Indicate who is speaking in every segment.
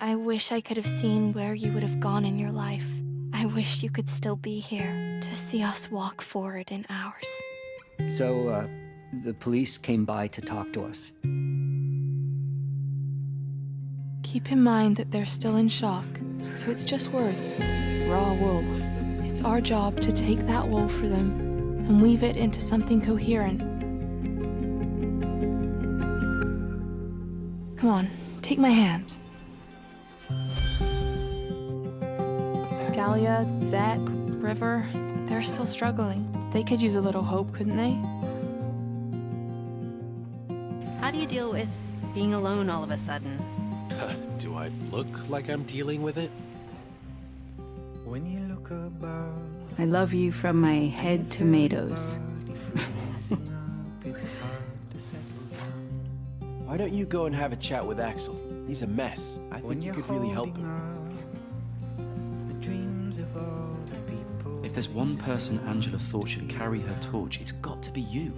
Speaker 1: I wish I could have seen where you would have gone in your life. I wish you could still be here to see us walk forward in ours.
Speaker 2: So, the police came by to talk to us.
Speaker 1: Keep in mind that they're still in shock, so it's just words. Raw wool. It's our job to take that wool for them and weave it into something coherent. Come on, take my hand. Galia, Zach, River, they're still struggling. They could use a little hope, couldn't they?
Speaker 3: How do you deal with being alone all of a sudden?
Speaker 4: Do I look like I'm dealing with it?
Speaker 5: When you look above,
Speaker 6: I love you from my head tomatoes.
Speaker 4: Why don't you go and have a chat with Axel? He's a mess. I think you could really help him.
Speaker 5: the dreams of all the people.
Speaker 7: If there's one person Angela thought should carry her torch, it's got to be you.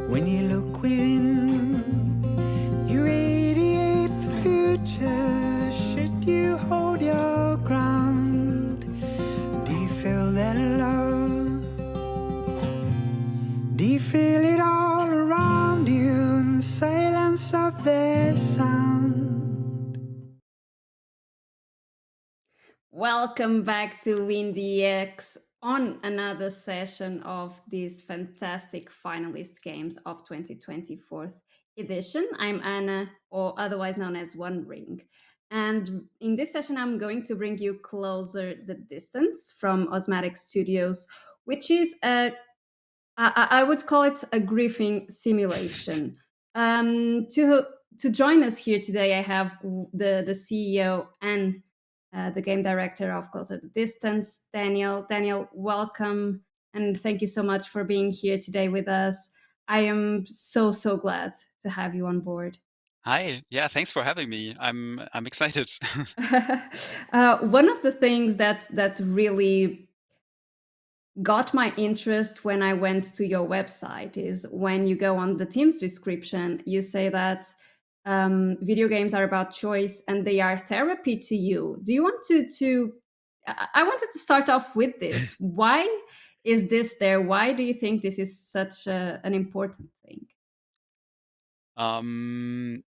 Speaker 5: When you look within, you radiate the future. Should you hold your ground? Do you feel that love? Do you feel it all around you in the silence of their sound?
Speaker 8: Welcome back to WinDX on another session of these fantastic finalist games of 2024 edition. I'm Anna, or otherwise known as One Ring. And in this session, I'm going to bring you Closer the Distance from Osmotic Studios, which is I would call it a griefing simulation. To join us here today, I have the CEO and the game director of Closer the Distance, Daniel. Daniel, welcome, and thank you so much for being here today with us. I am so glad to have you on board.
Speaker 9: Hi, yeah, thanks for having me. I'm excited.
Speaker 8: One of the things that really got my interest when I went to your website is when you go on the team's description, you say that video games are about choice and they are therapy to you. Do you want to I wanted to start off with this. Why is this there? Why do you think this is such an important thing?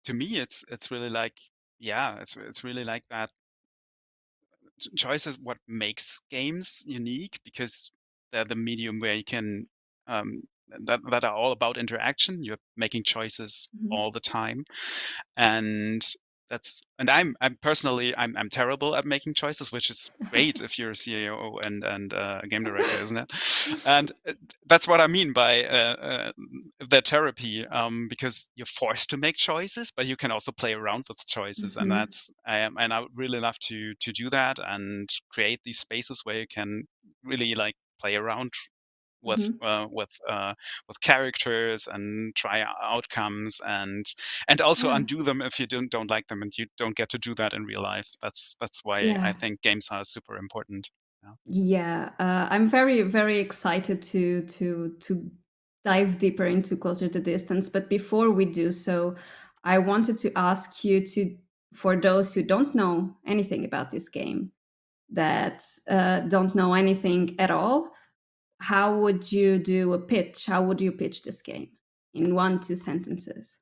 Speaker 9: To me, it's really like, yeah, it's really like that. Choice is what makes games unique because they're the medium where you can um, that are all about interaction. You're making choices
Speaker 8: Mhm.
Speaker 9: all the time, and I'm personally I'm terrible at making choices, which is great if you're a CEO and a game director, isn't it? And that's what I mean by the therapy, because you're forced to make choices, but you can also play around with choices, and
Speaker 8: Mhm.
Speaker 9: and I would really love to do that and create these spaces where you can really like play around with
Speaker 8: Mhm.
Speaker 9: uh, with uh, with characters and try outcomes and also
Speaker 8: Yeah.
Speaker 9: undo them if you don't like them, and you don't get to do that in real life. That's why I
Speaker 8: Yeah.
Speaker 9: think games are super important. Yeah.
Speaker 8: Yeah, I'm very excited to dive deeper into Closer to Distance. But before we do so, I wanted to ask you to, for those who don't know anything about this game, that don't know anything at all, how would you do a pitch? How would you pitch this game in 1-2 sentences?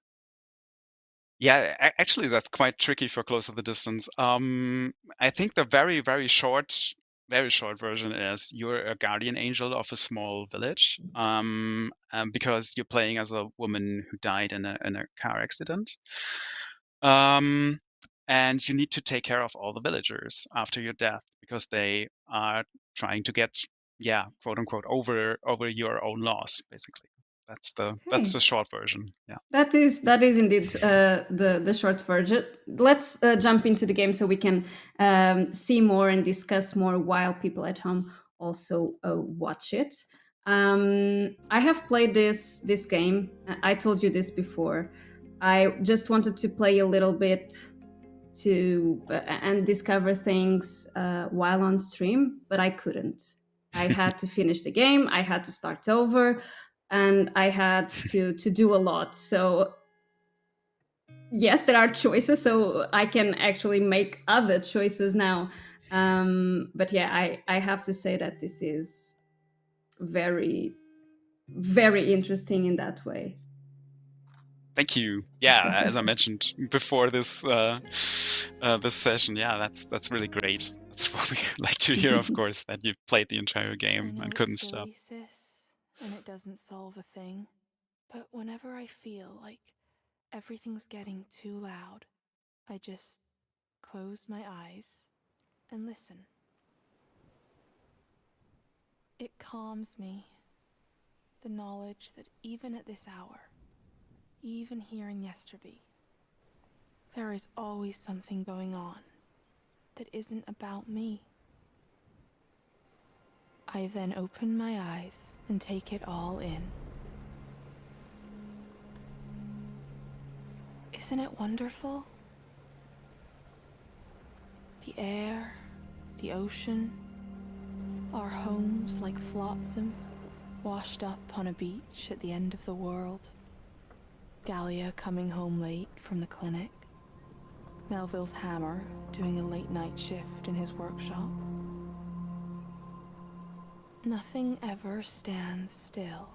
Speaker 9: Yeah, actually, that's quite tricky for Close to the Distance. I think the very short version is you're a guardian angel of a small village, because you're playing as a woman who died in a car accident. Um, and you need to take care of all the villagers after your death because they are trying to get, yeah, quote unquote, over your own loss, basically. That's
Speaker 8: Okay.
Speaker 9: the short version. Yeah.
Speaker 8: That is indeed the short version. Let's jump into the game so we can see more and discuss more while people at home also watch it. I have played this game. I told you this before. I just wanted to play a little bit to and discover things while on stream, but I couldn't. I had to finish the game. I had to start over, and I had to do a lot. So yes, there are choices, so I can actually make other choices now. But yeah, I have to say that this is very, very interesting in that way.
Speaker 9: Thank you. Yeah, as I mentioned before this this session, yeah, that's really great. That's what we like to hear, of course, that you played the entire
Speaker 1: I
Speaker 9: game
Speaker 1: know
Speaker 9: and
Speaker 1: it's
Speaker 9: couldn't stop.
Speaker 1: silly, sis, and it doesn't solve a thing. But whenever I feel like everything's getting too loud, I just close my eyes and listen. It calms me, the knowledge that even at this hour, even here in Yesterby, there is always something going on that isn't about me. I then open my eyes and take it all in. Isn't it wonderful? The air, the ocean, our homes like flotsam, washed up on a beach at the end of the world. Gallia coming home late from the clinic. Melville's hammer doing a late night shift in his workshop. Nothing ever stands still.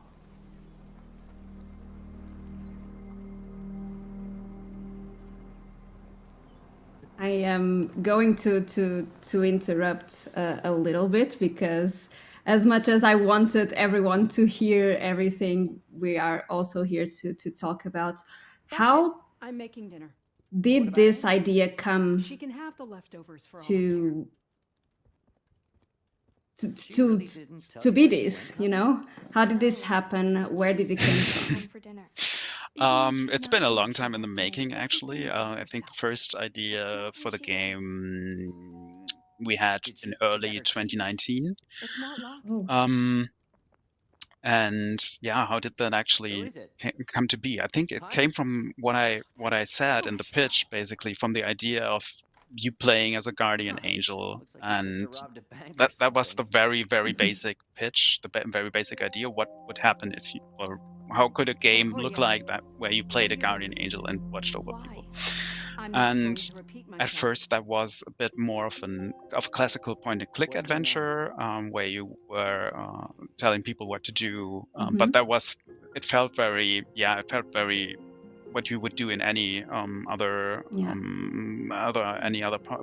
Speaker 8: I am going to interrupt a little bit, because as much as I wanted everyone to hear everything, we are also here to talk about how
Speaker 10: I'm making dinner.
Speaker 8: did this idea come
Speaker 10: She can have the leftovers for all
Speaker 8: to to be this, you know? How did this happen? Where did it come from?
Speaker 1: For dinner.
Speaker 9: It's been a long time in the making, actually. I think the first idea for the game we had in early 2019.
Speaker 1: It's not locked.
Speaker 8: Oh.
Speaker 9: And yeah, how did that actually come to be? I think it came from what I said in the pitch, basically from the idea of you playing as a guardian angel, and that was the very basic pitch, the very basic idea. What would happen if you, or how could a game look like that where you played a guardian angel and watched over people? And at first that was a bit more of a classical point and click adventure, where you were telling people what to do, but it felt very what you would do in any other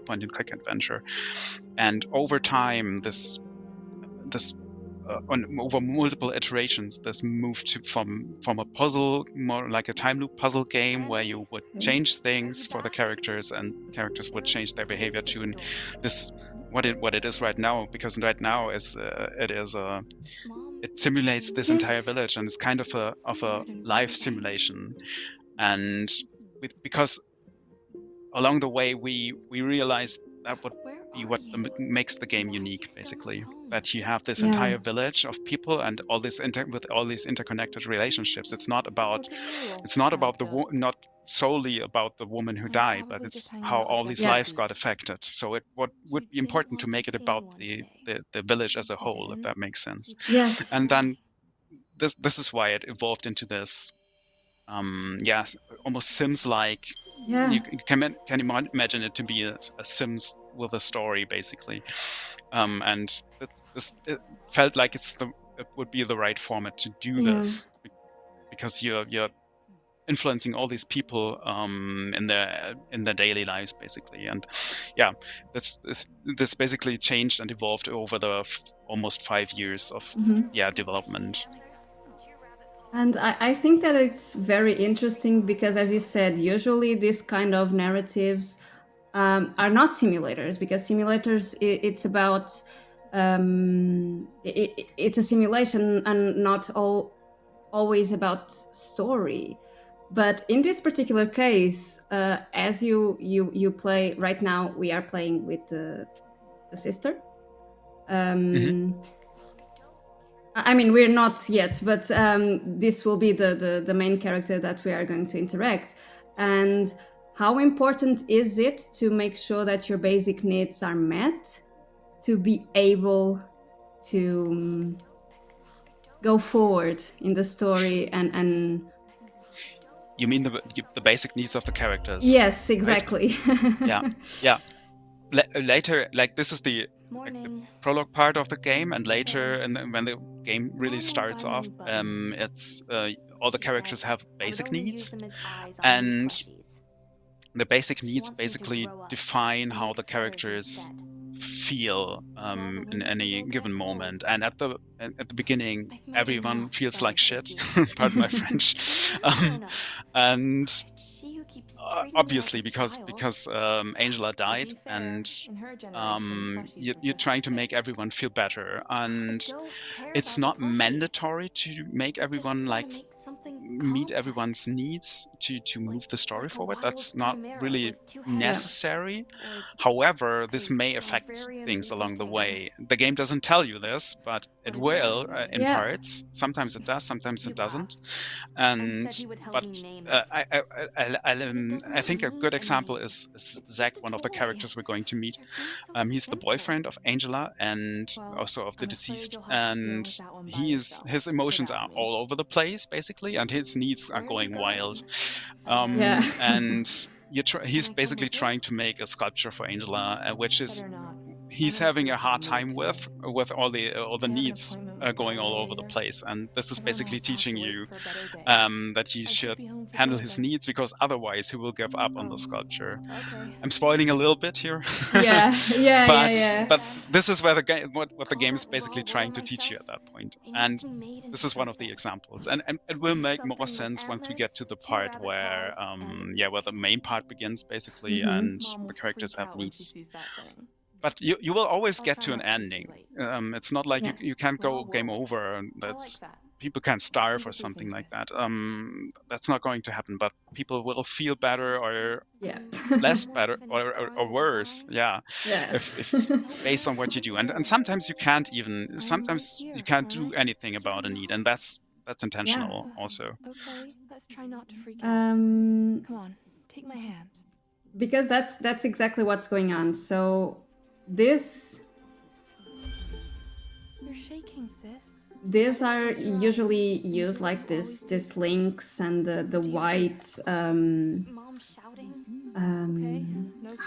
Speaker 9: point and click adventure. And over time, this over multiple iterations, this moved from a puzzle, more like a time loop puzzle game, where you would change things for the characters and characters would change their behavior to this what it is right now. Because right now it simulates this entire village, and it's kind of a life simulation. And because along the way we realized that would be what makes the game unique, basically, that you have this entire village of people and all this with all these interconnected relationships. It's not about not solely about the woman who died, but it's how all these lives got affected. So it what would be important to make it about the village as a whole, if that makes sense.
Speaker 8: Yes.
Speaker 9: And then this is why it evolved into this almost Sims like.
Speaker 8: Yeah.
Speaker 9: You can imagine it to be a Sims with a story, basically. And it felt like it would be the right format to do this, because you're influencing all these people in their daily lives, basically. And yeah, this basically changed and evolved over the almost 5 years of development.
Speaker 8: And I think that it's very interesting because, as you said, usually these kind of narratives are not simulators, because simulators, it's about it's a simulation and not always about story. But in this particular case, as you play right now, we are playing with the sister. I mean, we're not yet, but this will be the main character that we are going to interact. And how important is it to make sure that your basic needs are met to be able to go forward in the story and
Speaker 9: You mean the basic needs of the characters?
Speaker 8: Yes,
Speaker 9: Right?
Speaker 8: exactly.
Speaker 9: Yeah, yeah. Later, like this is the prologue part of the game, and later, and then when the game really starts off, it's all the characters have basic needs, and the basic needs basically define how the characters feel in any given moment. And at the beginning, everyone feels like shit. Pardon my French. And obviously, because Angela died, and you're trying to make everyone feel better, and it's not mandatory to make everyone like meet everyone's needs to move the story forward. That's not really
Speaker 8: Yeah.
Speaker 9: necessary. However, this may affect things along the way. The game doesn't tell you this, but it will in
Speaker 8: Yeah.
Speaker 9: parts. Sometimes it does, sometimes it doesn't. And but I think a good example is Zach, one of the characters we're going to meet. He's the boyfriend of Angela and also of the deceased, and his emotions are all over the place basically, and his needs are going wild.
Speaker 8: Yeah.
Speaker 9: And he's basically trying to make a sculpture for Angela, which is he's having a hard time with all the needs going all over the place, and this is basically teaching you that he should handle his needs, because otherwise he will give up on the sculpture. I'm spoiling a little bit here.
Speaker 8: Yeah, yeah, yeah,
Speaker 9: but
Speaker 8: yeah.
Speaker 9: but this is where the game what the game is basically trying to teach you at that point, and this is one of the examples, and it will make more sense once we get to the part where where the main part begins basically, and the characters have needs. But you will always get to an ending. It's not like
Speaker 8: Yeah.
Speaker 9: you can't go game over, and that's people can starve or something like that. That's not going to happen, but people will feel better or
Speaker 8: Yeah.
Speaker 9: less better or worse, yeah,
Speaker 8: Yeah.
Speaker 9: if based on what you do. And sometimes you can't do anything about a need, and that's
Speaker 8: Yeah.
Speaker 9: intentional also.
Speaker 1: Let's try not to freak out.
Speaker 8: Um,
Speaker 1: Come on, take my hand.
Speaker 8: because that's exactly what's going on. So this
Speaker 1: You're shaking, sis.
Speaker 8: these are usually used like this links and the white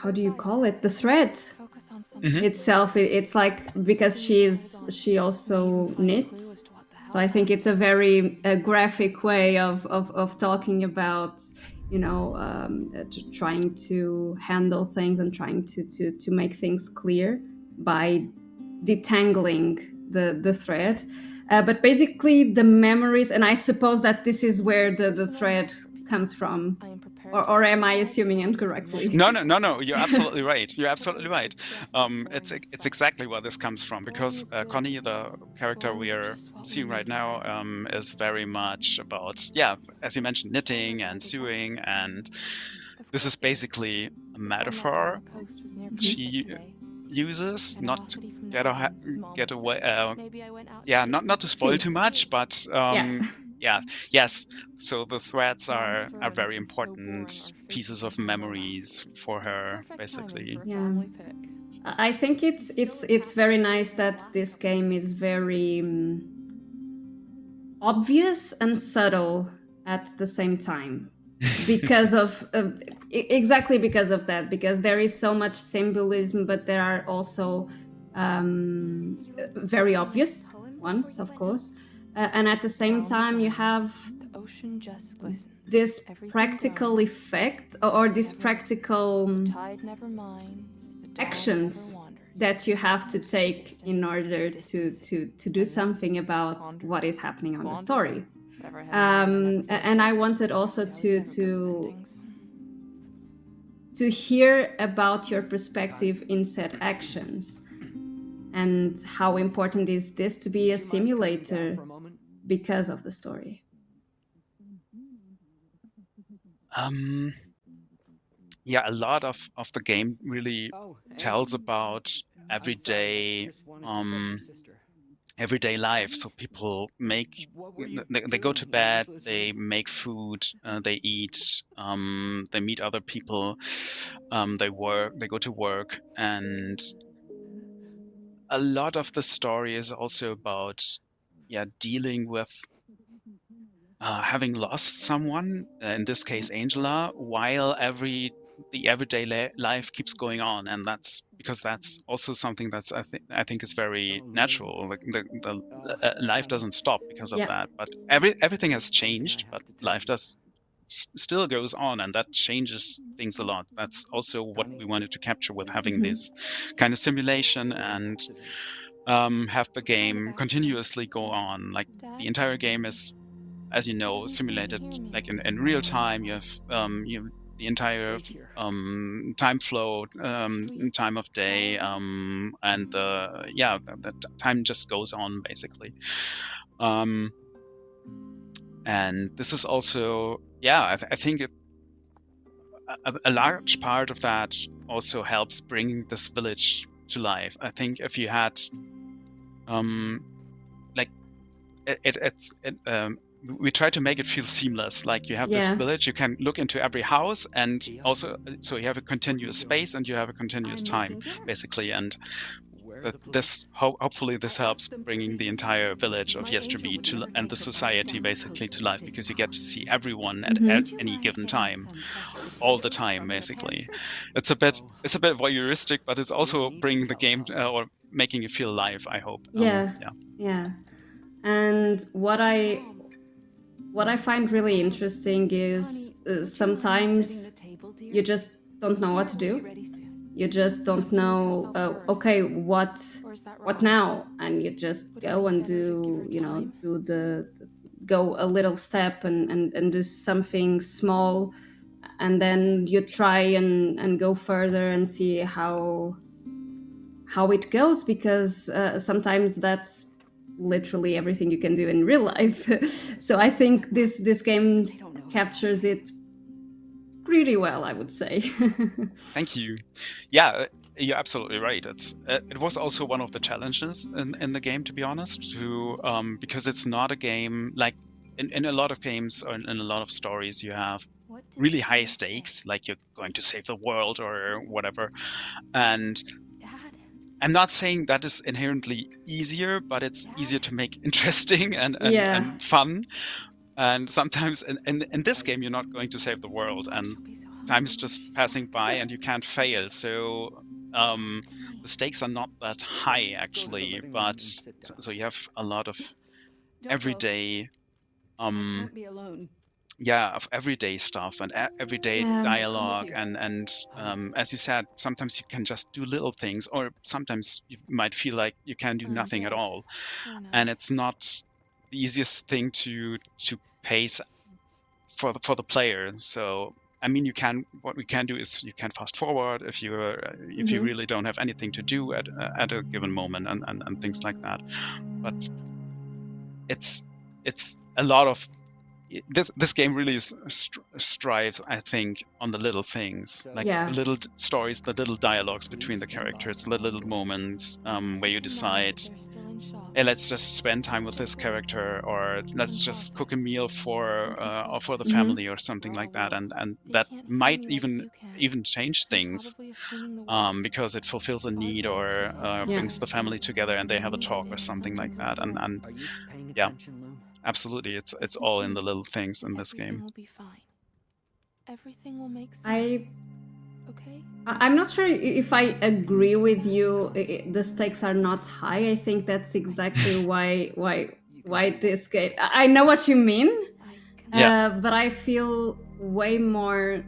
Speaker 8: how do you call it, the thread itself. It's like, because she also knits, so I think it's a very graphic way of talking about, you know, trying to handle things and trying to make things clear by detangling the thread. But basically the memories, and I suppose that this is where the thread comes from, or am I assuming incorrectly?
Speaker 9: No, you're absolutely right. You're absolutely right. It's exactly where this comes from, because Connie, the character we are seeing right now, is very much about, as you mentioned, knitting and sewing, and this is basically a metaphor she uses, not to get away. Not to spoil too much, but yes. So the threads are very important pieces of memories for her, basically.
Speaker 8: Yeah. I think it's very nice that this game is very obvious and subtle at the same time, because of exactly because of that, because there is so much symbolism, but there are also very obvious ones, of course, and at the same time you have this practical effect, or this practical actions that you have to take in order to do something about what is happening on the story. And I wanted also to hear about your perspective in said actions, and how important is this to be a simulator because of the story.
Speaker 9: A lot of the game really tells about everyday everyday life. So people they go to bed, they make food, they eat, they meet other people, they go to work, and a lot of the story is also about dealing with having lost someone, in this case Angela, while the everyday life keeps going on, and that's because that's also something that's I think is very natural. Like the life doesn't stop because of
Speaker 8: Yeah.
Speaker 9: that, but everything has changed, but life does still goes on, and that changes things a lot. That's also what we wanted to capture with having this kind of simulation and have the game continuously go on. Like the entire game is, as you know, simulated like in real time. You have the entire time flow, time of day, and the time just goes on basically. And this is also, I think a large part of that also helps bring this village to life. I think if you had like we try to make it feel seamless. Like you have this village, you can look into every house, and also so you have a continuous space and you have a continuous time basically. And hopefully this helps bringing the entire village of Yesterby and the society basically to life, because you get to see everyone at any given time, all the time basically. It's a bit voyeuristic, but it's also bringing the game or making it feel alive, I hope.
Speaker 8: Yeah. And what I find really interesting is sometimes you just don't know what to do. You just don't know. Okay, what now? And you just go and do go a little step and do something small, and then you try and go further and see how it goes, because sometimes that's literally everything you can do in real life. So I think this game captures it pretty well, I would say.
Speaker 9: Thank you. Yeah, you're absolutely right. It was also one of the challenges in the game, to be honest, because it's not a game like in a lot of games or in a lot of stories you have really high stakes, like you're going to save the world or whatever. And I'm not saying that is inherently easier, but it's easier to make interesting and fun. And sometimes in this game, you're not going to save the world, and time is just passing by, and you can't fail. So the stakes are not that high, actually. But so you have a lot of everyday,
Speaker 10: Can't be alone.
Speaker 9: of everyday stuff and everyday dialogue, and as you said, sometimes you can just do little things, or sometimes you might feel like you can do nothing at all, and it's not the easiest thing to pace for the player. So I mean, what we can do is you can fast forward if you really don't have anything to do at a given moment, and things like that. But it's a lot of this game really strives, I think, on the little things, like the little stories, the little dialogues between the characters, the little moments where you decide, hey, let's just spend time with this character, or let's just cook a meal for the family or something like that, and that might even change things because it fulfills a need or brings the family together and they have a talk or something like that, and yeah, absolutely, it's all in the little things in this game.
Speaker 1: Everything will make sense.
Speaker 8: I'm not sure if I agree with you. The stakes are not high. I think that's exactly why this game. I know what you mean, but I feel way more.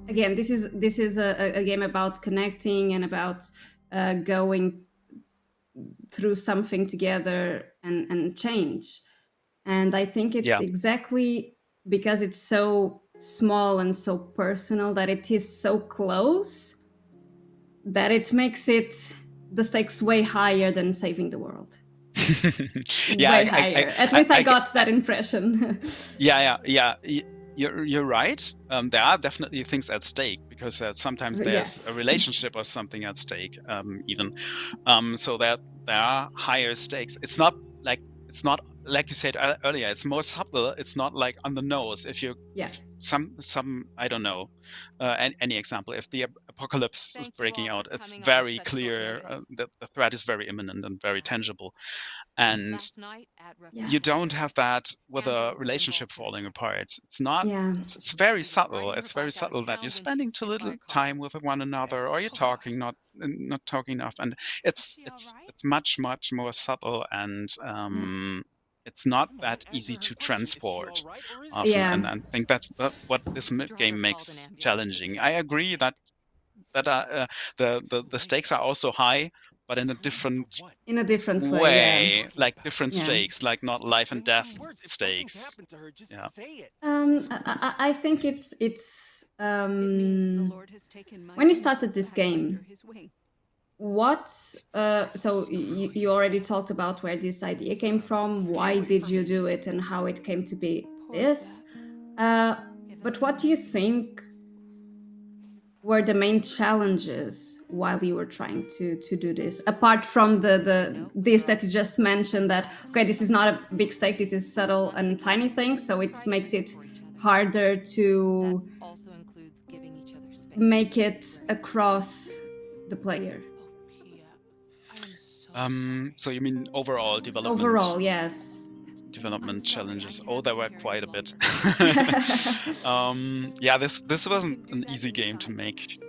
Speaker 8: Again, this is a game about connecting and about going through something together and change. And I think it's exactly because it's so small and so personal that it is so close that it makes the stakes way higher than saving the world. Way higher. At least I got that impression.
Speaker 9: You're right. There are definitely things at stake, because sometimes there's a relationship or something at stake, even. So that there are higher stakes. It's not like you said earlier, it's more subtle. It's not like on the nose. If some I don't know, any example. If the apocalypse is breaking out, it's very clear that the threat is very imminent and very tangible. And you don't have that with a relationship falling apart. It's not. It's very subtle. It's very subtle that you're spending too little time with one another, or you're talking not talking enough, and it's much more subtle, and it's not that easy to transport often. And I think that's what this game makes challenging. I agree that the stakes are also high, but in a different
Speaker 8: way,
Speaker 9: like different stakes, like not life and death stakes. Yeah.
Speaker 8: I think it's when you started this game, what so you already talked about where this idea came from, why did you do it, and how it came to be this, but what do you think were the main challenges while you were trying to do this, apart from this that you just mentioned, that okay, this is not a big stake, this is subtle and tiny things, so it makes it harder to make it across the player?
Speaker 9: So you mean overall development?
Speaker 8: Overall, yes.
Speaker 9: Development challenges. Oh, there were quite a bit. Yeah, this wasn't an easy game to make.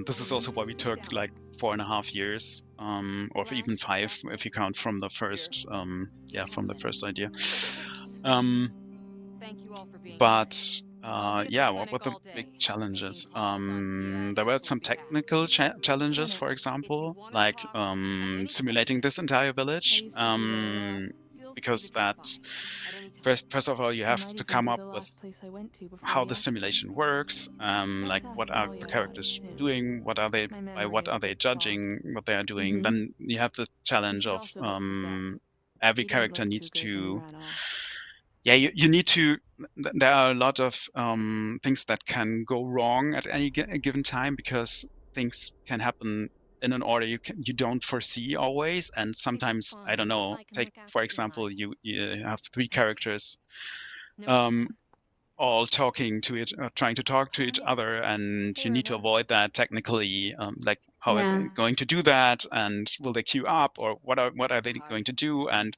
Speaker 9: This is also why we took like 4.5 years, or even 5 if you count from the first, from the first idea. But yeah, what were the big challenges? There were some technical challenges, for example, like simulating this entire village. Because that first of all, you have to come up with how the simulation works. Like what are the characters doing? What are they judging what they are doing? Then you have the challenge of every character needs to. Yeah, you need to. There are a lot of things that can go wrong at any given time, because things can happen in an order you don't foresee always, and sometimes I don't know. Take for example, you have 3 characters, all talking to trying to talk to each other, and you need to avoid that technically. Like how are they going to do that, and will they queue up, or what are they going to do? And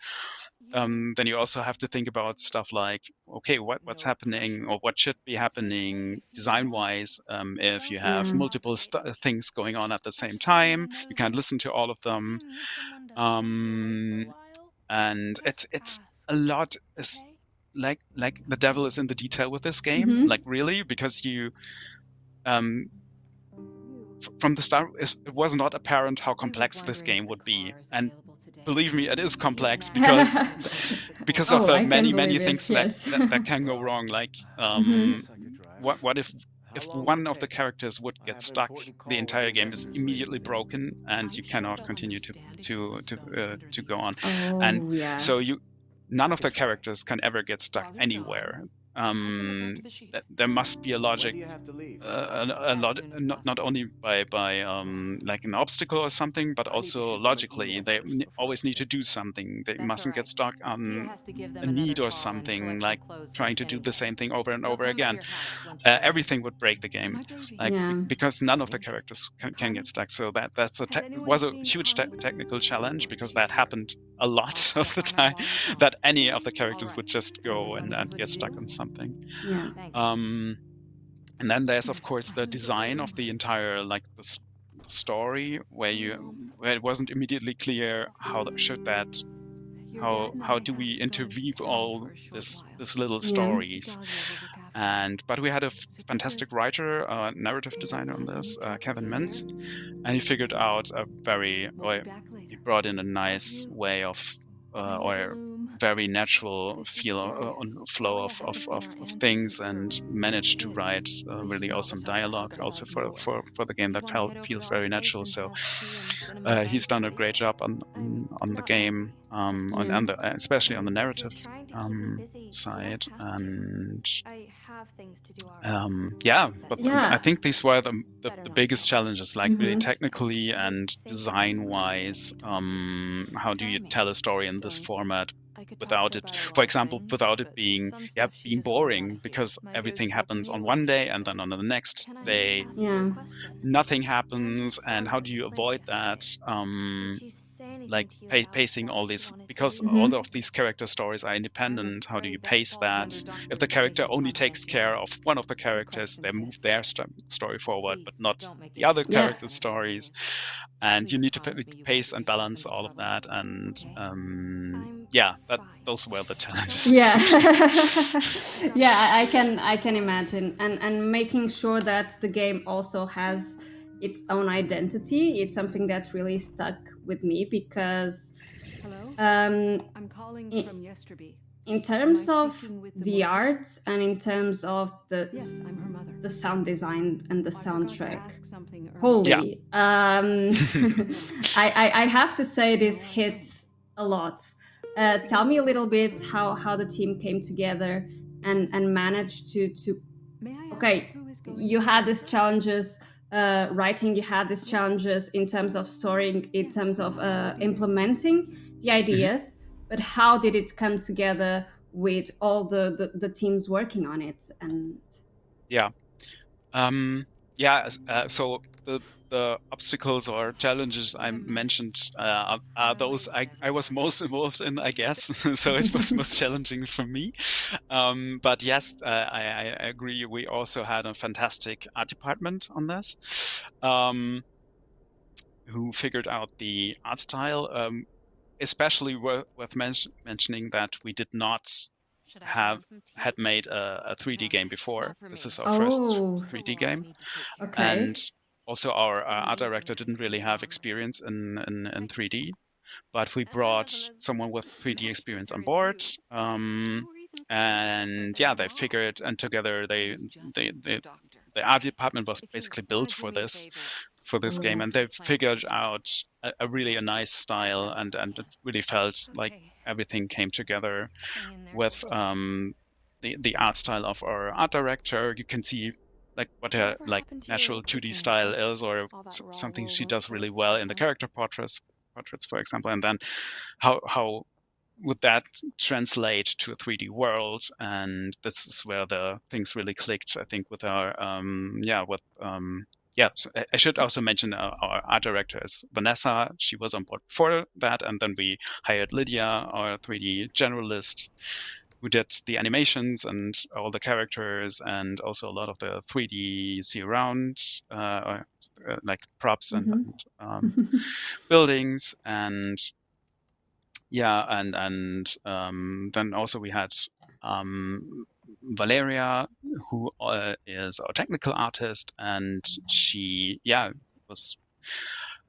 Speaker 9: then you also have to think about stuff like, okay, what's happening, or what should be happening design-wise. If you have multiple things going on at the same time, you can't listen to all of them. And it's a lot. Is like the devil is in the detail with this game. Like really, because you from the start, it was not apparent how complex this game would be. And believe me, it is complex because of the many things that can go wrong. Like what if one of the characters would get stuck, the entire game is immediately broken, and you cannot continue to go on. And so none of the characters can ever get stuck anywhere. There must be a logic, not only by like an obstacle or something, but also logically they always need to do something. They mustn't get stuck on a need or something, like trying to do the same thing over and over again. Everything would break the game, like because none of the characters can get stuck. So was a huge technical challenge, because that happened a lot of the time, that any of the characters would just go and get stuck on something. And then there's of course the design of the entire, like the story, where it wasn't immediately clear how do we interweave all this little stories. But we had a fantastic writer, narrative designer on this, Kevin Mintz, and he figured out he brought in a nice way of or very natural flow of things, and managed to write really awesome dialogue also for the game that feels very natural. So he's done a great job on the game, especially on the narrative side. And I think these were the biggest challenges, like really technically and design wise. How do you tell a story in this format without it, for example, without it being being boring, because everything happens on one day and then on the next day
Speaker 8: Yeah.
Speaker 9: nothing happens. And how do you avoid that? Like pacing all these, because all of these character stories are independent. How do you pace that? If the character only takes care of one of the characters, they move their story forward, but not the other
Speaker 8: Yeah.
Speaker 9: characters' stories. And you need to pace and balance all of that. And those were the challenges.
Speaker 8: Yeah.
Speaker 9: Basically.
Speaker 8: Yeah, I can imagine. And making sure that the game also has its own identity, it's something that really stuck with me, because
Speaker 10: Hello? I'm calling
Speaker 8: i-
Speaker 10: from Yesterby.
Speaker 8: in terms
Speaker 10: Am I
Speaker 8: of
Speaker 10: speaking with the
Speaker 8: the
Speaker 10: mortician?
Speaker 8: art and in terms of
Speaker 10: Yes, I'm her mother.
Speaker 8: the sound design and the
Speaker 10: I forgot to
Speaker 8: soundtrack,
Speaker 10: ask something earlier.
Speaker 8: holy, I have to say this hits a lot. Tell me a little bit how the team came together and managed to
Speaker 10: May I ask
Speaker 8: okay,
Speaker 10: who is going
Speaker 8: you
Speaker 10: to
Speaker 8: had
Speaker 10: see
Speaker 8: these
Speaker 10: her?
Speaker 8: challenges writing, you had these challenges in terms of story, in terms of implementing the ideas, but how did it come together with all the teams working on it? And
Speaker 9: Yeah. So the obstacles or challenges I mentioned are those I was most involved in, I guess. So it was most challenging for me. But yes, I agree. We also had a fantastic art department on this, who figured out the art style. Especially worth mentioning that we did not had made a 3D game before. This is our first
Speaker 8: oh,
Speaker 9: 3D game.
Speaker 8: okay.
Speaker 9: And also our art director didn't really have experience in 3D, but we brought someone with 3D experience on board. And they figured, and together they the art department was basically built for this game, and they figured out a really a nice style, and it really felt like everything came together with the art style of our art director. You can see like what her like natural 2D style is, or something she does really well in the character portraits, for example, and then how would that translate to a 3D world? And this is where the things really clicked, I think, with our so I should also mention our art director is Vanessa. She was on board for that, and then we hired Lydia, our 3D generalist, who did the animations and all the characters, and also a lot of the 3D you see around, like props and buildings. And then also we had Valeria, who is our technical artist, and she was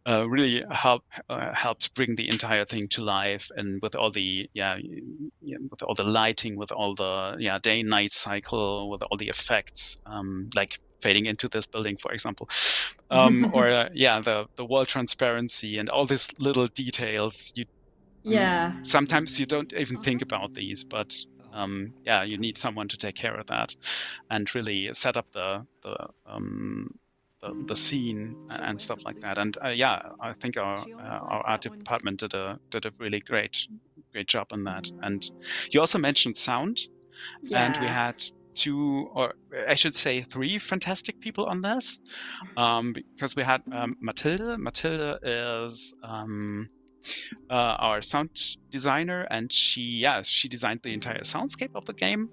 Speaker 9: really helped bring the entire thing to life, and with all the with all the lighting, with all the day night cycle, with all the effects, like fading into this building, for example, or the wall transparency and all these little details.
Speaker 8: Yeah.
Speaker 9: Sometimes you don't even think about these, but you need someone to take care of that and really set up the scene and stuff like that. And I think our art department did a really great job on that. And you also mentioned sound, and we
Speaker 8: Yeah.
Speaker 9: had two, or I should say three, fantastic people on this, because we had Matilde. Matilde is our sound designer, and she designed the entire soundscape of the game.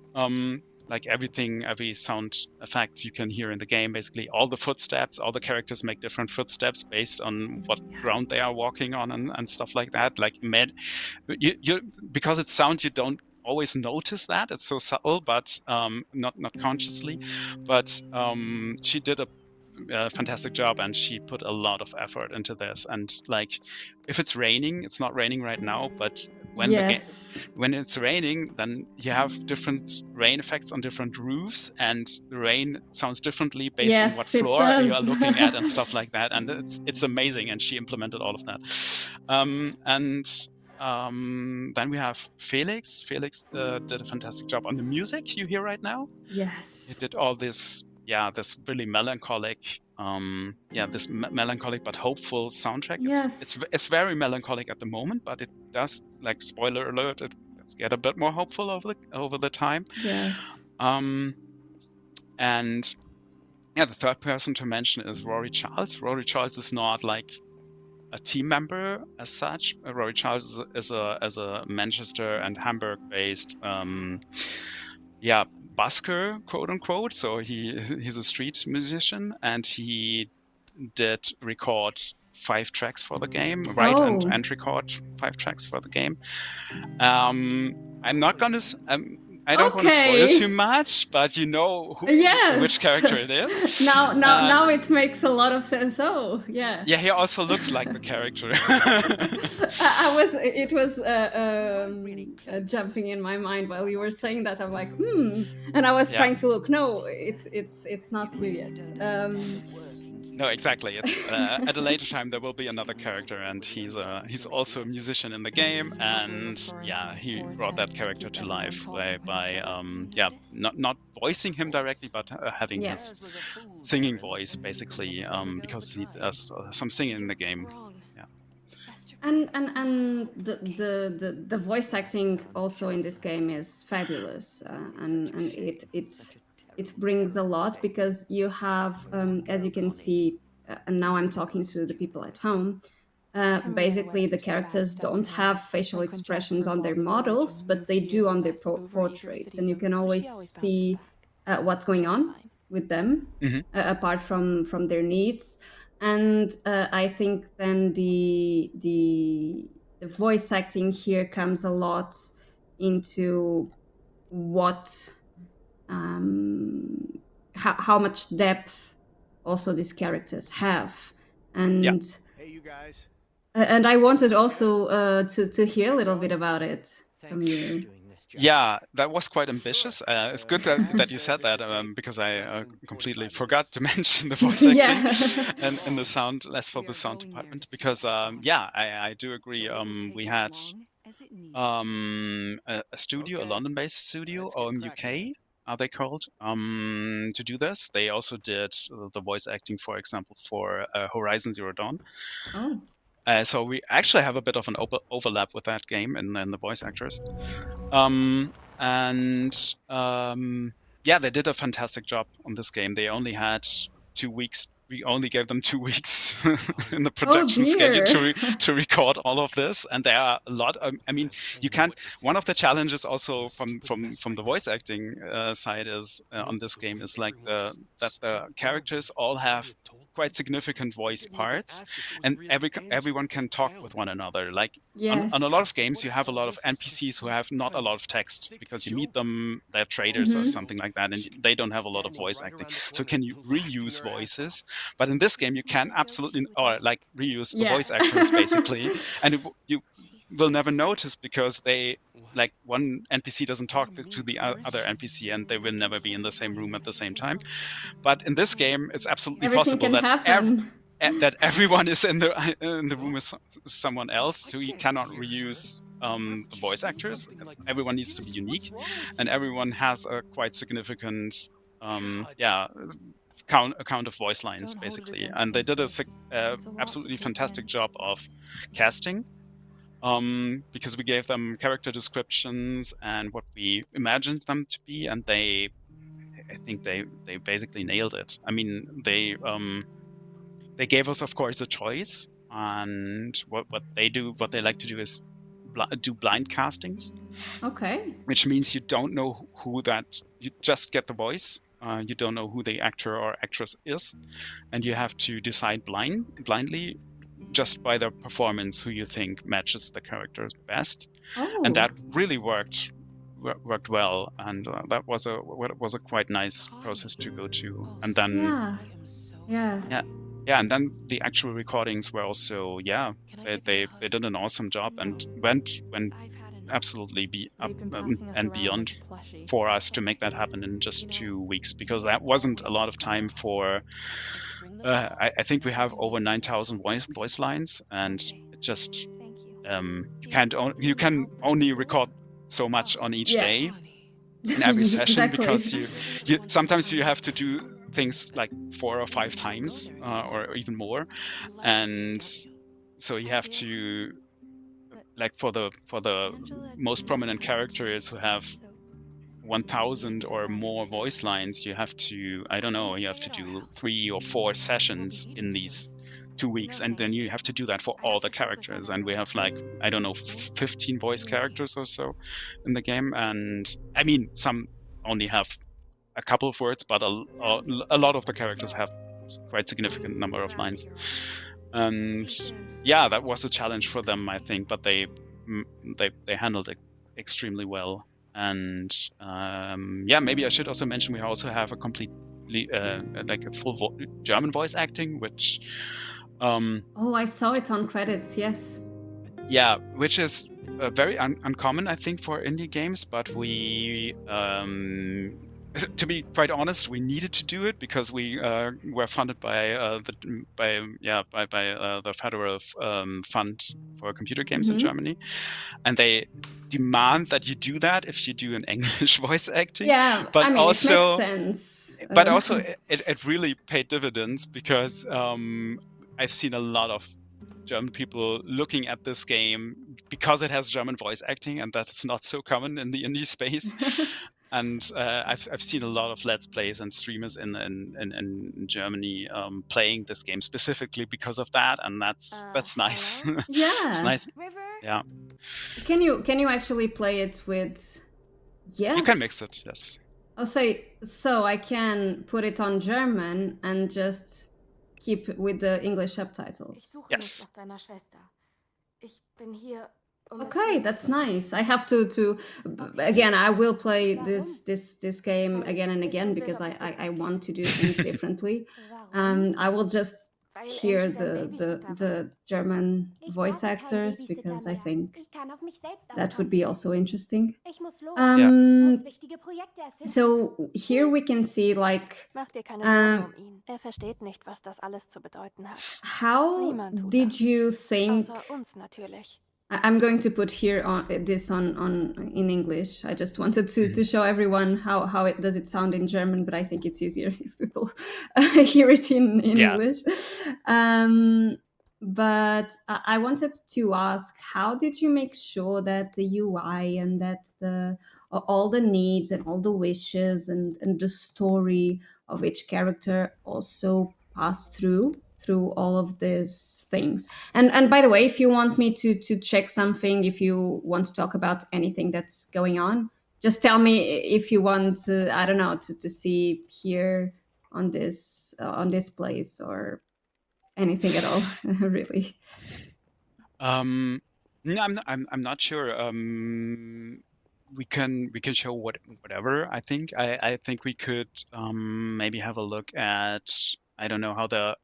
Speaker 9: Like every sound effect you can hear in the game, basically all the footsteps, all the characters make different footsteps based on what ground they are walking on, and stuff like that. Like you because it's sound, you don't always notice that it's so subtle, but not consciously. But she did a fantastic job, and she put a lot of effort into this. And like, if it's raining, it's not raining right now, but
Speaker 8: Yes.
Speaker 9: when it's raining, then you have different rain effects on different roofs, and the rain sounds differently based on what
Speaker 8: Yes, it
Speaker 9: floor you are
Speaker 8: does.
Speaker 9: looking at and stuff like that. And it's amazing, and she implemented all of that. And then we have Felix. Felix did a fantastic job on the music you hear right now. He
Speaker 8: Yes.
Speaker 9: did all this really melancholic, melancholic but hopeful soundtrack.
Speaker 8: Yes.
Speaker 9: It's very melancholic at the moment, but it does, like, spoiler alert, get a bit more hopeful over the time.
Speaker 8: Yes.
Speaker 9: And yeah, the third person to mention is Rory Charles. Rory Charles is not like a team member as such. Rory Charles is a Manchester and Hamburg-based busker, quote unquote. So he's a street musician, and he did record 5 tracks for the game, write and record 5 tracks for the game. I'm not gonna. I don't want to spoil too much, but you know which character it is.
Speaker 8: Now it makes a lot of sense. Oh, yeah.
Speaker 9: Yeah, he also looks like the character.
Speaker 8: It was jumping in my mind while you were saying that. I'm like, and I was trying to look. No, it's not you yet.
Speaker 9: No, exactly. It's at a later time there will be another character, and he's also a musician in the game, and yeah, he brought that character to life by not voicing him directly, but having his singing voice basically, because he does some singing in the game. Yeah.
Speaker 8: And the voice acting also in this game is fabulous, and it brings a lot, because you have, as you can see, and now I'm talking to the people at home, basically the characters don't have facial expressions on their models, but they do on their portraits, and you can always see what's going on with them, apart from their needs. And I think then the voice acting here comes a lot into what how much depth also these characters have. And
Speaker 4: hey, you guys.
Speaker 8: And I wanted also to hear a little bit about it from you.
Speaker 9: Yeah, that was quite ambitious. It's good that you said that, because I completely forgot to mention the voice acting and the sound, less for the sound department. Because I do agree. We had a studio, a London-based studio, OMUK, are they called, to do this. They also did the voice acting, for example, for Horizon Zero Dawn.
Speaker 8: Oh.
Speaker 9: So we actually have a bit of an overlap with that game and the voice actors. They did a fantastic job on this game. They only had 2 weeks. We only gave them 2 weeks in the production schedule to record all of this, and there are a lot. I mean, you can't. One of the challenges also from the voice acting side is on this game is like that the characters all have quite significant voice parts, and everyone can talk with one another. Like on a lot of games, you have a lot of NPCs who have not a lot of text because you meet them, they're traders or something like that, and they don't have a lot of voice acting. So can you reuse voices? But in this game, you can absolutely reuse the voice actors basically, and you will never notice because they like one NPC doesn't talk to the other NPC, and they will never be in the same room at the same time. But in this game, it's absolutely possible that everyone is in the room with someone else, so you cannot reuse the voice actors. Everyone needs to be unique, and everyone has a quite significant count of voice lines basically. And they did a absolutely fantastic job of casting. Because we gave them character descriptions and what we imagined them to be, and I think they basically nailed it. I mean, they gave us, of course, a choice, and what they like to do is do blind castings.
Speaker 8: Okay.
Speaker 9: Which means you don't know you just get the voice. You don't know who the actor or actress is, and you have to decide blindly just by their performance who you think matches the character best. And that really worked well, and that was a quite nice process to go to. And then and then the actual recordings were also they did an awesome job and went absolutely beyond for us to make that happen in just 2 weeks, because that wasn't a lot of time for I think we have over 9,000 voice lines, and it just you can only record so much on each day in every session, because you sometimes you have to do things like 4 or 5 times or even more, and so you have to like for the most prominent characters who have 1,000 or more voice lines, you have to, I don't know, you have to do 3 or 4 sessions in these 2 weeks, and then you have to do that for all the characters. And we have like, I don't know, 15 voice characters or so in the game. And I mean, some only have a couple of words, but a lot of the characters have quite significant number of lines. And yeah, that was a challenge for them, I think, but they handled it extremely well. And yeah, maybe I should also mention we also have a completely like a full German voice acting, which
Speaker 8: Oh, I saw it on credits. Yes.
Speaker 9: yeah, which is very uncommon, I think, for indie games. But we, to be quite honest, we needed to do it because we were funded by the federal fund for computer games in Germany, and they demand that you do that if you do an English voice acting.
Speaker 8: Yeah,
Speaker 9: But
Speaker 8: I mean, it makes
Speaker 9: also,
Speaker 8: sense.
Speaker 9: but also it really paid dividends because I've seen a lot of German people looking at this game because it has German voice acting, and that's not so common in the indie space. And I've seen a lot of Let's Plays and streamers in Germany playing this game specifically because of that, and that's nice.
Speaker 8: Yeah.
Speaker 9: It's nice. Yeah.
Speaker 8: Can you actually play it with? Yes.
Speaker 9: You can mix it. Yes.
Speaker 8: I'll say so. I can put it on German and just keep with the English subtitles.
Speaker 9: Yes.
Speaker 8: Okay, that's nice. I have to again. I will play this game again and again because I want to do things differently. I will just hear the German voice actors because I think that would be also interesting. So here we can see like how did you think? I'm going to put here this on in English. I just wanted to show everyone how it does it sound in German, but I think it's easier if people hear it in English. But I wanted to ask, how did you make sure that the UI and that all the needs and all the wishes and the story of each character also pass through all of these things? And by the way, if you want me to check something, if you want to talk about anything that's going on, just tell me. If you want I don't know, to see here on this place or anything at all. Really.
Speaker 9: No, I'm not sure. We can show whatever. I think we could maybe have a look at, I don't know, how the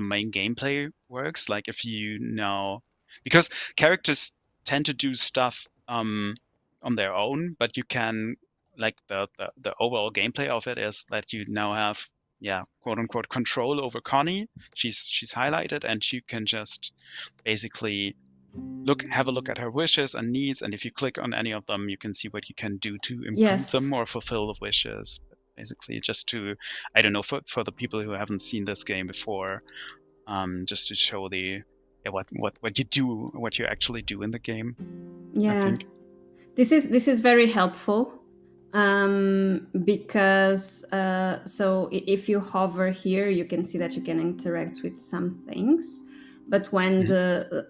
Speaker 9: main gameplay works. Like if you know, because characters tend to do stuff on their own, but you can, like, the overall gameplay of it is that you now have, yeah, quote unquote, control over Connie. She's highlighted, and you can just basically have a look at her wishes and needs, and if you click on any of them, you can see what you can do to improve them or fulfill the wishes. Basically, just to, I don't know, for the people who haven't seen this game before, just to show what you do, what you actually do in the game.
Speaker 8: Yeah,
Speaker 9: I think.
Speaker 8: This is very helpful because so if you hover here, you can see that you can interact with some things. But when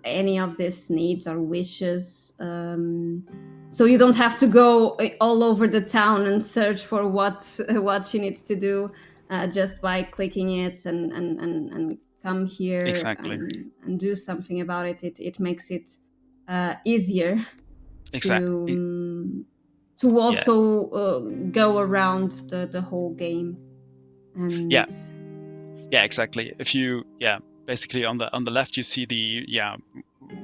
Speaker 8: any of these needs or wishes, so you don't have to go all over the town and search for what she needs to do, just by clicking it and come here and do something about it. It makes it easier to also go around the whole game. And
Speaker 9: yeah, exactly. If you basically on the left you see